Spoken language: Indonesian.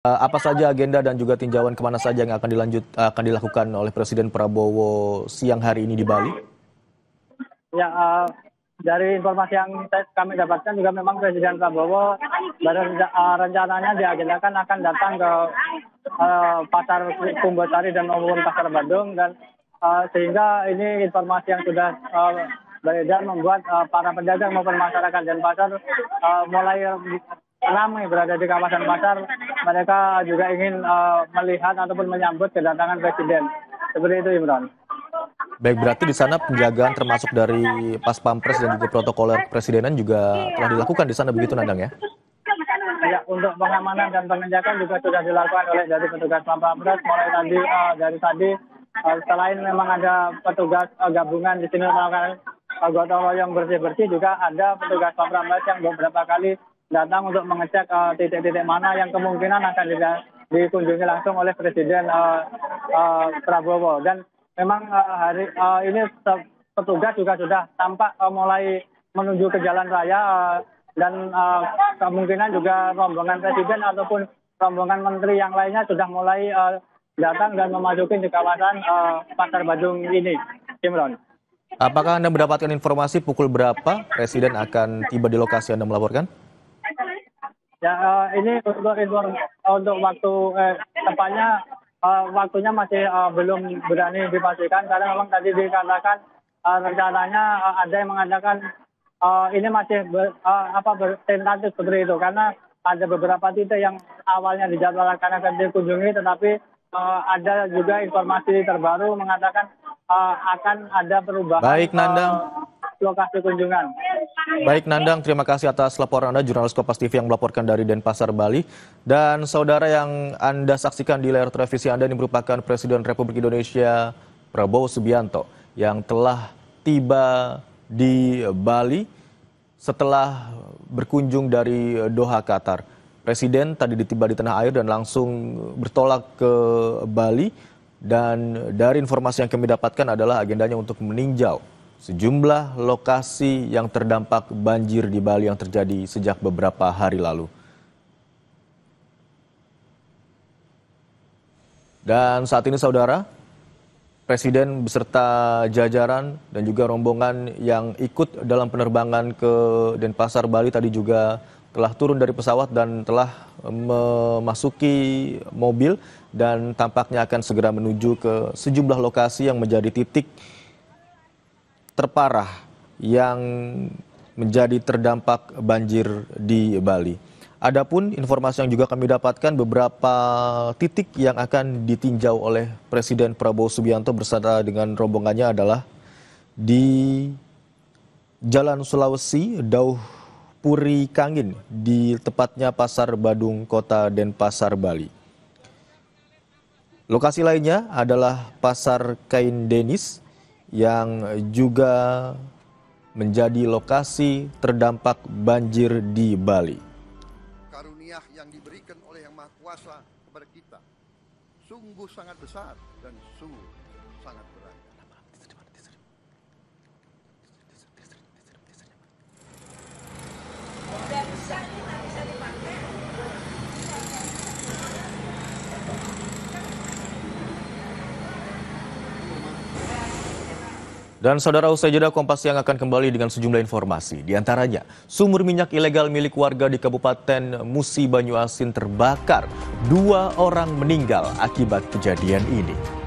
Apa saja agenda dan juga tinjauan kemana saja yang akan dilakukan oleh Presiden Prabowo siang hari ini di Bali? Ya, dari informasi yang kami dapatkan juga memang Presiden Prabowo rencananya diagendakan akan datang ke pasar Kumbasari dan maupun pasar Badung dan sehingga ini informasi yang sudah beredar membuat para pedagang maupun masyarakat dan pasar mulai ramai berada di kawasan pasar. Mereka juga ingin melihat ataupun menyambut kedatangan Presiden. Seperti itu, Imron. Baik, berarti di sana penjagaan termasuk dari Pas Pampres dan juga protokoler kepresidenan juga telah dilakukan di sana, begitu Nandang ya? Ya, untuk pengamanan dan pengejakan juga sudah dilakukan oleh dari petugas Pampres mulai dari tadi. Selain memang ada petugas gabungan di sini melakukan gotong royong bersih-bersih, juga ada petugas Pampres yang beberapa kali datang untuk mengecek titik-titik mana yang kemungkinan akan dikunjungi langsung oleh Presiden Prabowo. Dan memang hari ini petugas juga sudah tampak mulai menuju ke jalan raya dan kemungkinan juga rombongan Presiden ataupun rombongan menteri yang lainnya sudah mulai datang dan memasuki di kawasan Pasar Badung ini, Imron. Apakah Anda mendapatkan informasi pukul berapa Presiden akan tiba di lokasi Anda melaporkan? Ya, ini untuk waktu tepatnya waktunya masih belum berani dipastikan karena memang tadi dikatakan rencananya ada yang mengatakan ini masih bertentatif seperti itu karena ada beberapa titik yang awalnya dijadwalkan akan dikunjungi, tetapi ada juga informasi terbaru mengatakan akan ada perubahan. Baik, Nandang. Lokasi kunjungan. Baik, Nandang, terima kasih atas laporan Anda, jurnalis Kompas TV yang melaporkan dari Denpasar, Bali. Dan saudara, yang Anda saksikan di layar televisi Anda ini merupakan Presiden Republik Indonesia Prabowo Subianto yang telah tiba di Bali setelah berkunjung dari Doha, Qatar. Presiden tadi tiba di tanah air dan langsung bertolak ke Bali. Dan dari informasi yang kami dapatkan adalah agendanya untuk meninjau sejumlah lokasi yang terdampak banjir di Bali yang terjadi sejak beberapa hari lalu. Dan saat ini saudara, Presiden beserta jajaran dan juga rombongan yang ikut dalam penerbangan ke Denpasar, Bali tadi juga telah turun dari pesawat dan telah memasuki mobil dan tampaknya akan segera menuju ke sejumlah lokasi yang menjadi titik terparah yang menjadi terdampak banjir di Bali. Adapun informasi yang juga kami dapatkan, beberapa titik yang akan ditinjau oleh Presiden Prabowo Subianto beserta dengan rombongannya adalah di Jalan Sulawesi, Dauh Puri Kangin, di tepatnya Pasar Badung, Kota Denpasar, Bali. Lokasi lainnya adalah Pasar Kain Denis yang juga menjadi lokasi terdampak banjir di Bali. Karunia yang diberikan oleh Yang Maha Kuasa kepada kita sungguh sangat besar dan sungguh sangat berat. Dan saudara, usai jeda Kompas Siang akan kembali dengan sejumlah informasi. Di antaranya, sumur minyak ilegal milik warga di Kabupaten Musi Banyuasin terbakar. 2 orang meninggal akibat kejadian ini.